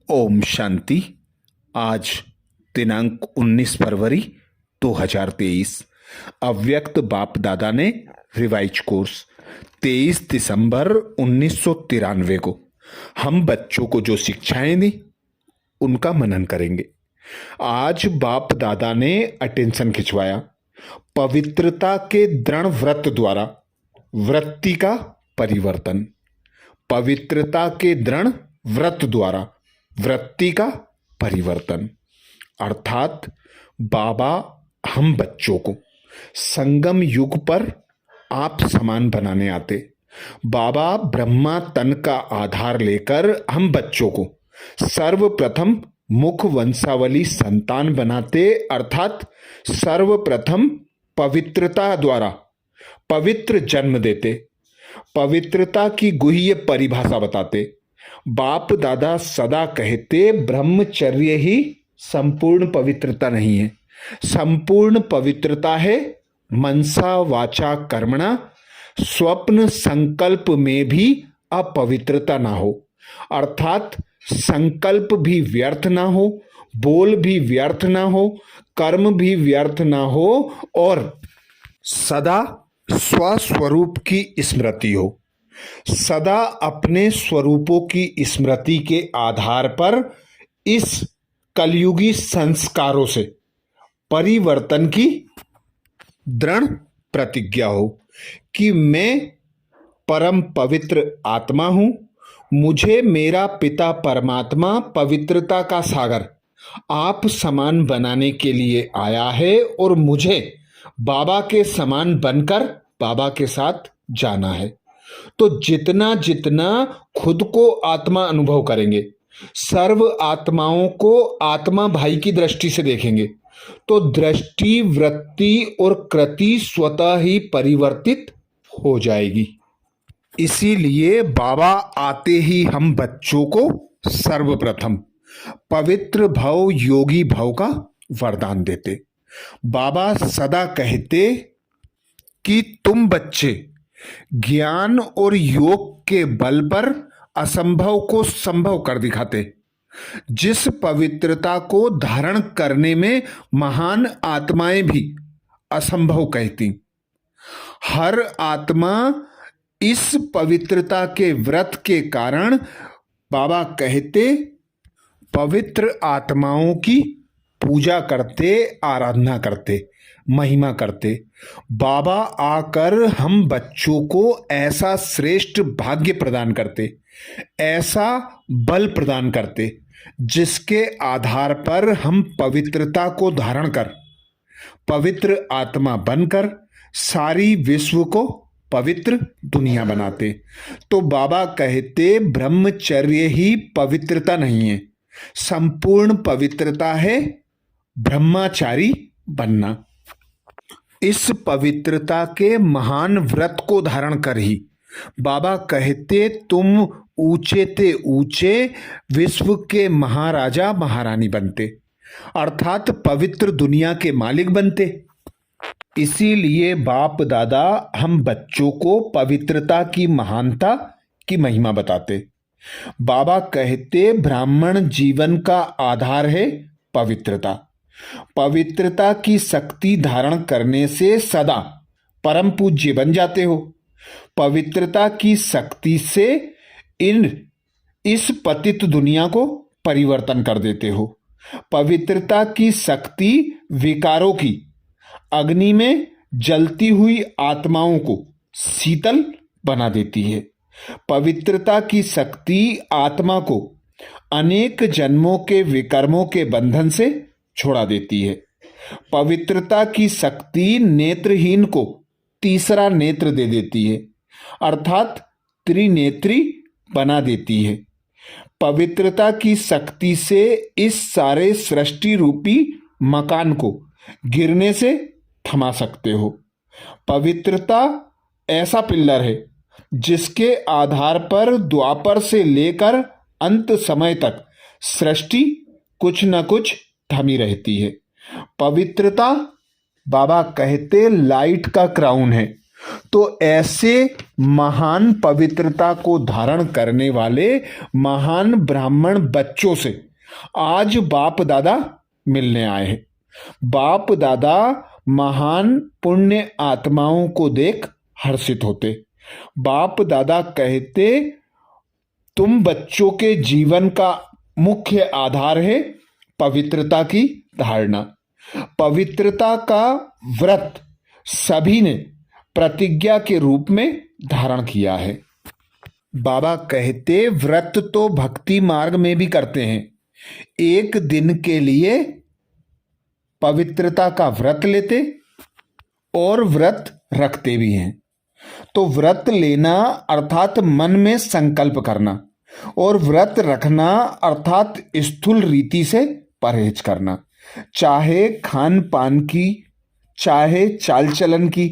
ओम शांति। आज दिनांक 19 फरवरी 2023। अव्यक्त बाप दादा ने रिवाइज कोर्स 23 दिसंबर 1993 को हम बच्चों को जो शिक्षाएं दी उनका मनन करेंगे। आज बाप दादा ने अटेंशन खिंचवाया पवित्रता के दृढ़ व्रत द्वारा वृत्ति का परिवर्तन। पवित्रता के दृढ़ व्रत द्वारा वृत्ति का परिवर्तन अर्थात बाबा हम बच्चों को संगम युग पर आप समान बनाने आते। बाबा ब्रह्मा तन का आधार लेकर हम बच्चों को सर्वप्रथम मुख वंशावली संतान बनाते अर्थात सर्वप्रथम पवित्रता द्वारा पवित्र जन्म देते। पवित्रता की गुह्य परिभाषा बताते। बाप दादा सदा कहते ब्रह्मचर्य ही संपूर्ण पवित्रता नहीं है। संपूर्ण पवित्रता है मनसा वाचा कर्मणा, स्वप्न संकल्प में भी अपवित्रता ना हो अर्थात संकल्प भी व्यर्थ ना हो, बोल भी व्यर्थ ना हो, कर्म भी व्यर्थ ना हो और सदा स्वस्वरूप की स्मृति हो। सदा अपने स्वरूपों की स्मृति के आधार पर इस कलयुगी संस्कारों से परिवर्तन की दृढ़ प्रतिज्ञा हो कि मैं परम पवित्र आत्मा हूं। मुझे मेरा पिता परमात्मा पवित्रता का सागर आप समान बनाने के लिए आया है और मुझे बाबा के समान बनकर बाबा के साथ जाना है। तो जितना जितना खुद को आत्मा अनुभव करेंगे, सर्व आत्माओं को आत्मा भाई की दृष्टि से देखेंगे तो दृष्टि, वृत्ति और कृति स्वतः ही परिवर्तित हो जाएगी। इसीलिए बाबा आते ही हम बच्चों को सर्वप्रथम पवित्र भव, योगी भव का वरदान देते। बाबा सदा कहते कि तुम बच्चे ज्ञान और योग के बल पर असंभव को संभव कर दिखाते। जिस पवित्रता को धारण करने में महान आत्माएं भी असंभव कहती, हर आत्मा इस पवित्रता के व्रत के कारण बाबा कहते पवित्र आत्माओं की पूजा करते, आराधना करते, महिमा करते। बाबा आकर हम बच्चों को ऐसा श्रेष्ठ भाग्य प्रदान करते, ऐसा बल प्रदान करते जिसके आधार पर हम पवित्रता को धारण कर पवित्र आत्मा बनकर सारी विश्व को पवित्र दुनिया बनाते। तो बाबा कहते ब्रह्मचर्य ही पवित्रता नहीं है, संपूर्ण पवित्रता है ब्रह्मचारी बनना। इस पवित्रता के महान व्रत को धारण कर ही बाबा कहते तुम ऊंचे ते ऊंचे विश्व के महाराजा महारानी बनते अर्थात पवित्र दुनिया के मालिक बनते। इसीलिए बाप दादा हम बच्चों को पवित्रता की महानता की महिमा बताते। बाबा कहते ब्राह्मण जीवन का आधार है पवित्रता। पवित्रता की शक्ति धारण करने से सदा परम पूज्य बन जाते हो। पवित्रता की शक्ति से इस पतित दुनिया को परिवर्तन कर देते हो। पवित्रता की शक्ति विकारों की अग्नि में जलती हुई आत्माओं को शीतल बना देती है। पवित्रता की शक्ति आत्मा को अनेक जन्मों के विकर्मों के बंधन से छोड़ा देती है। पवित्रता की शक्ति नेत्रहीन को तीसरा नेत्र दे देती है अर्थात त्रिनेत्री बना देती है। पवित्रता की शक्ति से इस सारे सृष्टि रूपी मकान को गिरने से थमा सकते हो। पवित्रता ऐसा पिल्लर है जिसके आधार पर द्वापर से लेकर अंत समय तक सृष्टि कुछ न कुछ थमी रहती है। पवित्रता बाबा कहते लाइट का क्राउन है। तो ऐसे महान पवित्रता को धारण करने वाले महान ब्राह्मण बच्चों से आज बाप दादा मिलने आए हैं। बाप दादा महान पुण्य आत्माओं को देख हर्षित होते। बाप दादा कहते, तुम बच्चों के जीवन का मुख्य आधार है पवित्रता की धारणा। पवित्रता का व्रत सभी ने प्रतिज्ञा के रूप में धारण किया है। बाबा कहते, व्रत तो भक्ति मार्ग में भी करते हैं। एक दिन के लिए पवित्रता का व्रत लेते और व्रत रखते भी हैं। तो व्रत लेना अर्थात मन में संकल्प करना, और व्रत रखना अर्थात स्थूल रीति से परहेज करना, चाहे खान पान की चाहे चाल चलन की,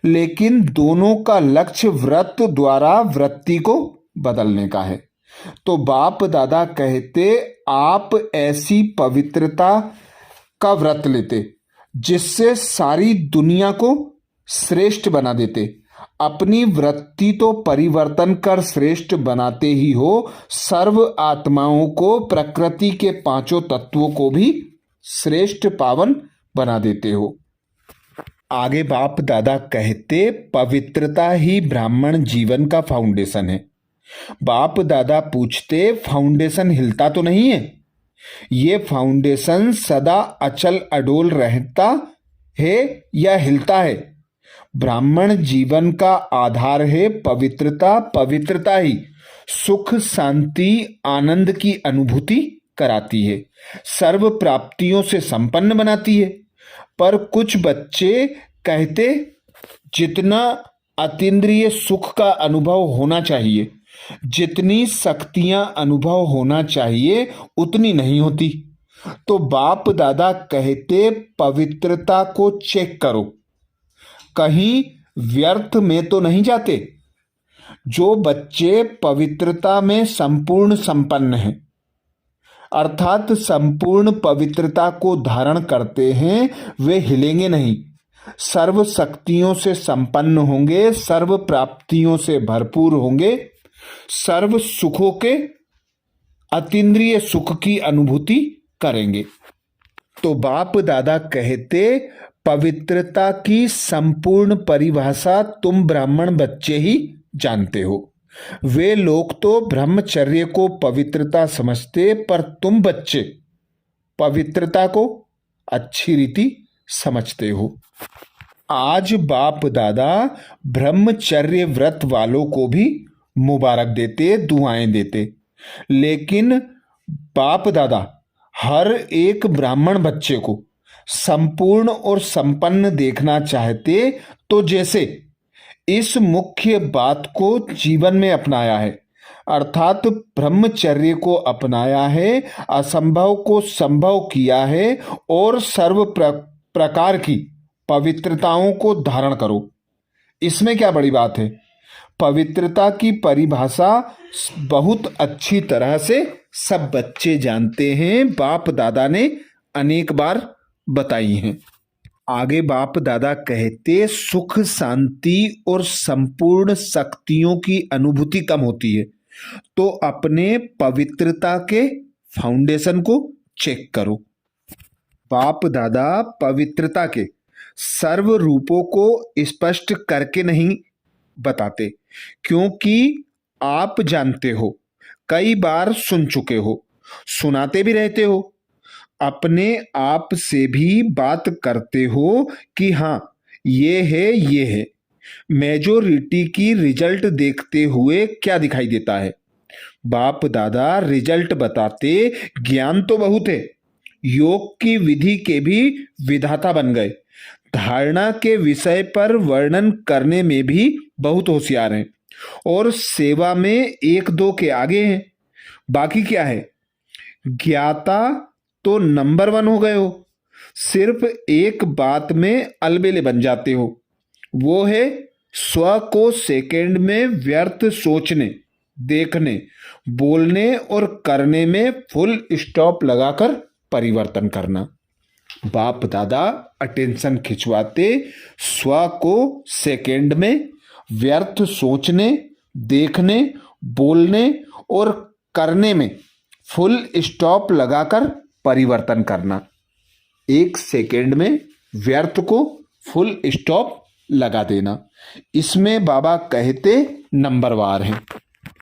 लेकिन दोनों का लक्ष्य व्रत द्वारा वृत्ति को बदलने का है। तो बाप दादा कहते, आप ऐसी पवित्रता का व्रत लेते जिससे सारी दुनिया को श्रेष्ठ बना देते। अपनी वृत्ति तो परिवर्तन कर श्रेष्ठ बनाते ही हो, सर्व आत्माओं को, प्रकृति के पांचों तत्वों को भी श्रेष्ठ पावन बना देते हो। आगे बाप दादा कहते, पवित्रता ही ब्राह्मण जीवन का फाउंडेशन है। बाप दादा पूछते, फाउंडेशन हिलता तो नहीं है? ये फाउंडेशन सदा अचल अडोल रहता है या हिलता है? ब्राह्मण जीवन का आधार है पवित्रता। पवित्रता ही सुख, शांति, आनंद की अनुभूति कराती है, सर्व प्राप्तियों से संपन्न बनाती है। पर कुछ बच्चे कहते, जितना अतीन्द्रिय सुख का अनुभव होना चाहिए, जितनी शक्तियां अनुभव होना चाहिए, उतनी नहीं होती। तो बाप दादा कहते, पवित्रता को चेक करो, कहीं व्यर्थ में तो नहीं जाते। जो बच्चे पवित्रता में संपूर्ण संपन्न हैं, अर्थात संपूर्ण पवित्रता को धारण करते हैं, वे हिलेंगे नहीं, सर्व शक्तियों से संपन्न होंगे, सर्व प्राप्तियों से भरपूर होंगे, सर्व सुखों के अतीन्द्रिय सुख की अनुभूति करेंगे। तो बाप दादा कहते, पवित्रता की संपूर्ण परिभाषा तुम ब्राह्मण बच्चे ही जानते हो। वे लोग तो ब्रह्मचर्य को पवित्रता समझते, पर तुम बच्चे पवित्रता को अच्छी रीति समझते हो। आज बाप दादा ब्रह्मचर्य व्रत वालों को भी मुबारक देते, दुआएं देते, लेकिन बाप दादा हर एक ब्राह्मण बच्चे को संपूर्ण और संपन्न देखना चाहते। तो जैसे इस मुख्य बात को जीवन में अपनाया है, अर्थात ब्रह्मचर्य को अपनाया है, असंभव को संभव किया है, और सर्व प्रकार की पवित्रताओं को धारण करो। इसमें क्या बड़ी बात है? पवित्रता की परिभाषा बहुत अच्छी तरह से सब बच्चे जानते हैं, बाप दादा ने अनेक बार बताई हैं। आगे बाप दादा कहते, सुख, शांति और संपूर्ण शक्तियों की अनुभूति कम होती है, तो अपने पवित्रता के फाउंडेशन को चेक करो। बाप दादा पवित्रता के सर्व रूपों को स्पष्ट करके नहीं बताते, क्योंकि आप जानते हो, कई बार सुन चुके हो, सुनाते भी रहते हो, अपने आप से भी बात करते हो कि हाँ ये है। मेजोरिटी की रिजल्ट देखते हुए क्या दिखाई देता है? बाप दादा रिजल्ट बताते, ज्ञान तो बहुत है, योग की विधि के भी विधाता बन गए, धारणा के विषय पर वर्णन करने में भी बहुत होशियार हैं, और सेवा में एक दो के आगे हैं। बाकी क्या है? ज्ञाता तो नंबर 1 हो गए हो, सिर्फ एक बात में अलबेले बन जाते हो, वो है स्व को सेकंड में व्यर्थ सोचने, देखने, बोलने और करने में फुल स्टॉप लगाकर परिवर्तन करना। बाप दादा अटेंशन खिंचवाते स्व को सेकंड में व्यर्थ सोचने, देखने, बोलने और करने में फुल स्टॉप लगाकर परिवर्तन करना। 1 सेकंड में व्यर्थ को फुल स्टॉप लगा देना। इसमें बाबा कहते नंबरवार हैं।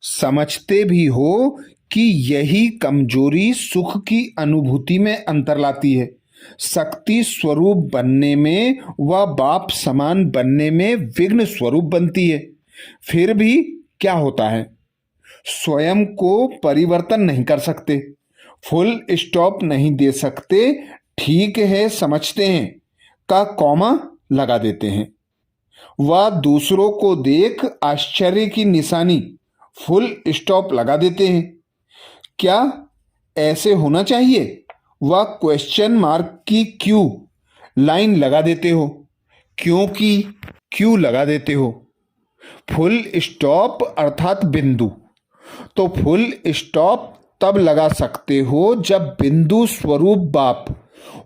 समझते भी हो कि यही कमजोरी सुख की अनुभूति में अंतर लाती है। शक्ति स्वरूप बनने में व बाप समान बनने में विघ्न स्वरूप बनती है। फिर भी क्या होता है, स्वयं को परिवर्तन नहीं कर सकते, फुल स्टॉप नहीं दे सकते, ठीक है समझते हैं का कॉमा लगा देते हैं। वह दूसरों को देख आश्चर्य की निशानी फुल स्टॉप लगा देते हैं। क्या ऐसे होना चाहिए? वह क्वेश्चन मार्क की क्यों लाइन लगा देते हो, क्योंकि क्यों लगा देते हो। फुल स्टॉप अर्थात बिंदु। तो फुल स्टॉप तब लगा सकते हो जब बिंदु स्वरूप बाप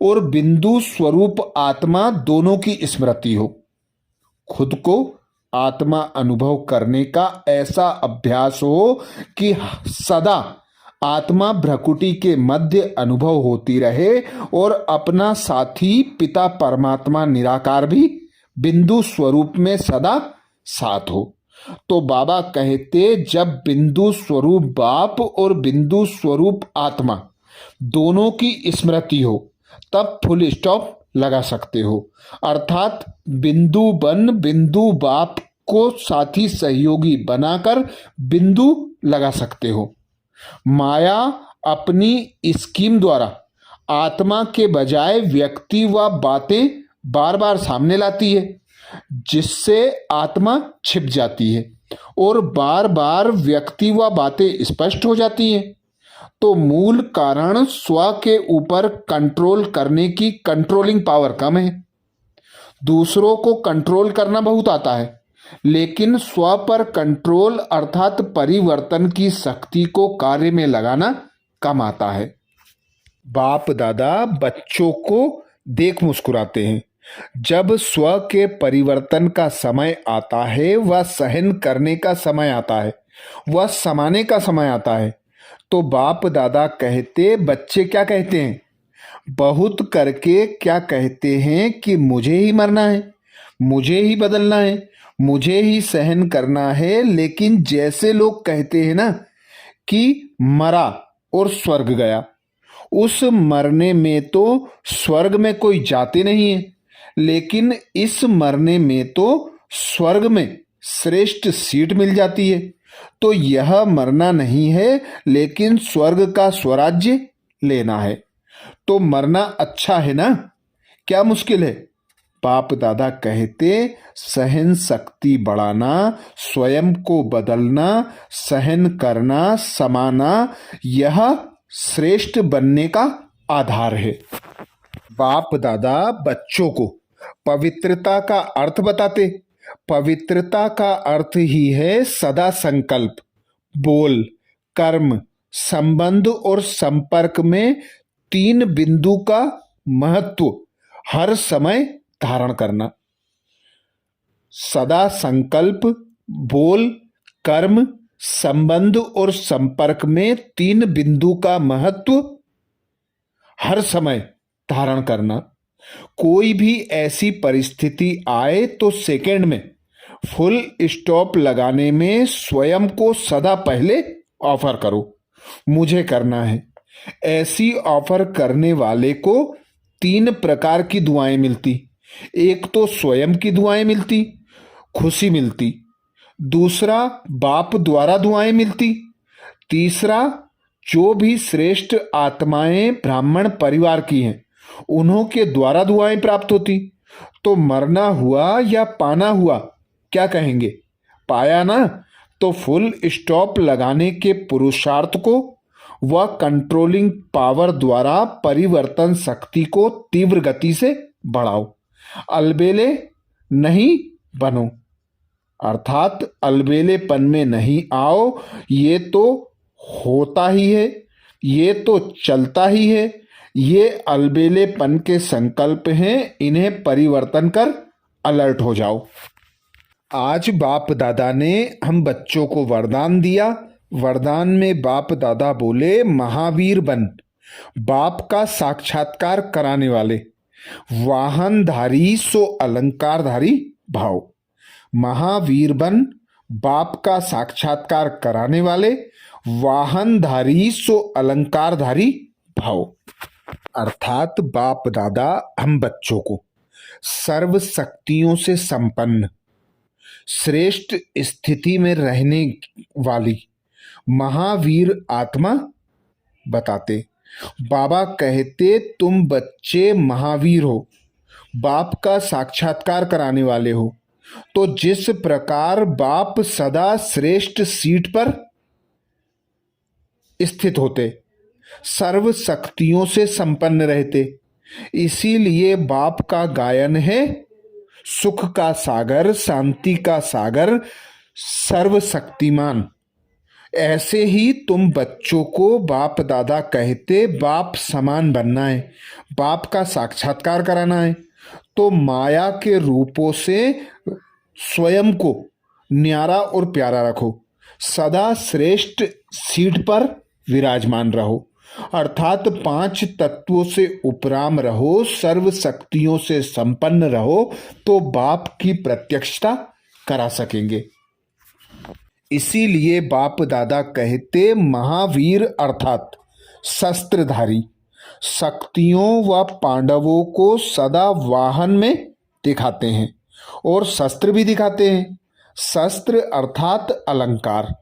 और बिंदु स्वरूप आत्मा दोनों की स्मृति हो। खुद को आत्मा अनुभव करने का ऐसा अभ्यास हो कि सदा आत्मा भ्रकुटी के मध्य अनुभव होती रहे और अपना साथी पिता परमात्मा निराकार भी बिंदु स्वरूप में सदा साथ हो। तो बाबा कहते जब बिंदु स्वरूप बाप और बिंदु स्वरूप आत्मा दोनों की स्मृति हो तब फुल स्टॉप लगा सकते हो। अर्थात बिंदु बन बिंदु बाप को साथी सहयोगी बनाकर बिंदु लगा सकते हो। माया अपनी स्कीम द्वारा आत्मा के बजाय व्यक्ति व बातें बार बार सामने लाती है, जिससे आत्मा छिप जाती है और बार बार व्यक्ति व बातें स्पष्ट हो जाती हैं। तो मूल कारण स्व के ऊपर कंट्रोल करने की कंट्रोलिंग पावर कम है। दूसरों को कंट्रोल करना बहुत आता है, लेकिन स्व पर कंट्रोल अर्थात परिवर्तन की शक्ति को कार्य में लगाना कम आता है। बाप दादा बच्चों को देख मुस्कुराते हैं। जब स्व के परिवर्तन का समय आता है, वह सहन करने का समय आता है, वह समाने का समय आता है, तो बाप दादा कहते बच्चे क्या कहते हैं, बहुत करके क्या कहते हैं कि मुझे ही मरना है, मुझे ही बदलना है, मुझे ही सहन करना है। लेकिन जैसे लोग कहते हैं ना कि मरा और स्वर्ग गया, उस मरने में तो स्वर्ग में कोई जाते नहीं है, लेकिन इस मरने में तो स्वर्ग में श्रेष्ठ सीट मिल जाती है। तो यह मरना नहीं है, लेकिन स्वर्ग का स्वराज्य लेना है। तो मरना अच्छा है ना, क्या मुश्किल है। बाप दादा कहते सहन शक्ति बढ़ाना, स्वयं को बदलना, सहन करना, समाना, यह श्रेष्ठ बनने का आधार है। बाप दादा बच्चों को पवित्रता का अर्थ बताते। पवित्रता का अर्थ ही है सदा संकल्प, बोल, कर्म, संबंध और संपर्क में 3 बिंदु का महत्व हर समय धारण करना। सदा संकल्प, बोल, कर्म, संबंध और संपर्क में 3 बिंदु का महत्व हर समय धारण करना। कोई भी ऐसी परिस्थिति आए तो सेकंड में फुल स्टॉप लगाने में स्वयं को सदा पहले ऑफर करो, मुझे करना है। ऐसी ऑफर करने वाले को 3 प्रकार की दुआएं मिलती। एक तो स्वयं की दुआएं मिलती, खुशी मिलती। दूसरा बाप द्वारा दुआएं मिलती। तीसरा जो भी श्रेष्ठ आत्माएं ब्राह्मण परिवार की हैं उन्हों के द्वारा दुआएं प्राप्त होती। तो मरना हुआ या पाना हुआ, क्या कहेंगे, पाया ना। तो फुल स्टॉप लगाने के पुरुषार्थ को वह कंट्रोलिंग पावर द्वारा परिवर्तन शक्ति को तीव्र गति से बढ़ाओ। अलबेले नहीं बनो, अर्थात अलबेलेपन में नहीं आओ। ये तो होता ही है, ये तो चलता ही है, ये अलबेलेपन के संकल्प हैं, इन्हें परिवर्तन कर अलर्ट हो जाओ। आज बाप दादा ने हम बच्चों को वरदान दिया। वरदान में बाप दादा बोले, महावीर बन, बाप का साक्षात्कार कराने वाले, वाहनधारी सो अलंकारधारी भाव। महावीर बन, बाप का साक्षात्कार कराने वाले, वाहनधारी सो अलंकारधारी भाव। अर्थात बाप दादा हम बच्चों को सर्व शक्तियों से संपन्न, श्रेष्ठ स्थिति में रहने वाली महावीर आत्मा बताते। बाबा कहते, तुम बच्चे महावीर हो, बाप का साक्षात्कार कराने वाले हो। तो जिस प्रकार बाप सदा श्रेष्ठ सीट पर स्थित होते, सर्व शक्तियों से संपन्न रहते, इसीलिए बाप का गायन है, सुख का सागर, शांति का सागर, सर्वशक्तिमान। ऐसे ही तुम बच्चों को बाप दादा कहते, बाप समान बनना है, बाप का साक्षात्कार कराना है। तो माया के रूपों से स्वयं को न्यारा और प्यारा रखो, सदा श्रेष्ठ सीट पर विराजमान रहो, अर्थात 5 तत्वों से उपराम रहो, सर्व शक्तियों से संपन्न रहो, तो बाप की प्रत्यक्षता करा सकेंगे। इसीलिए बाप दादा कहते, महावीर अर्थात शस्त्रधारी, शक्तियों व पांडवों को सदा वाहन में दिखाते हैं और शस्त्र भी दिखाते हैं। शस्त्र अर्थात अलंकार,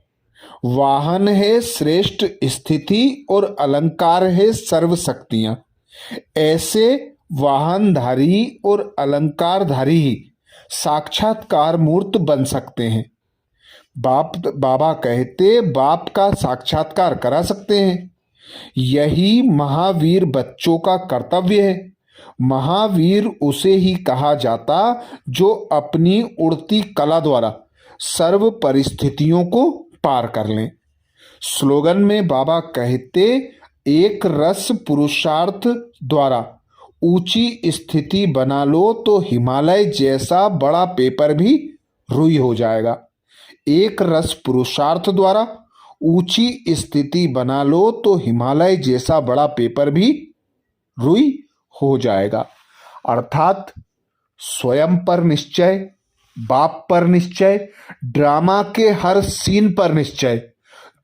वाहन है श्रेष्ठ स्थिति और अलंकार है सर्व शक्तियां। ऐसे वाहनधारी और अलंकारधारी ही साक्षात्कार मूर्त बन सकते हैं। बाबा कहते, बाप का साक्षात्कार करा सकते हैं। यही महावीर बच्चों का कर्तव्य है। महावीर उसे ही कहा जाता जो अपनी उड़ती कला द्वारा सर्व परिस्थितियों को पार कर लें। स्लोगन में बाबा कहते, एक रस पुरुषार्थ द्वारा ऊंची स्थिति बना लो तो हिमालय जैसा बड़ा पेपर भी रुई हो जाएगा। एक रस पुरुषार्थ द्वारा ऊंची स्थिति बना लो तो हिमालय जैसा बड़ा पेपर भी रुई हो जाएगा। अर्थात स्वयं पर निश्चय, बाप पर निश्चय, ड्रामा के हर सीन पर निश्चय।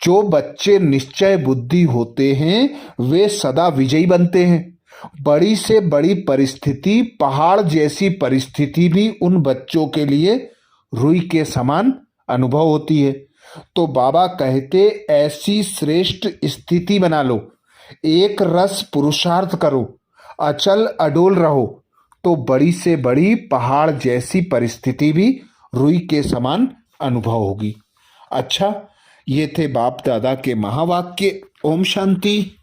जो बच्चे निश्चय बुद्धि होते हैं वे सदा विजयी बनते हैं। बड़ी से बड़ी परिस्थिति, पहाड़ जैसी परिस्थिति भी उन बच्चों के लिए रुई के समान अनुभव होती है। तो बाबा कहते, ऐसी श्रेष्ठ स्थिति बना लो, एक रस पुरुषार्थ करो, अचल अडोल रहो, तो बड़ी से बड़ी पहाड़ जैसी परिस्थिति भी रुई के समान अनुभव होगी। अच्छा, ये थे बाप दादा के महावाक्य। ओम शांति।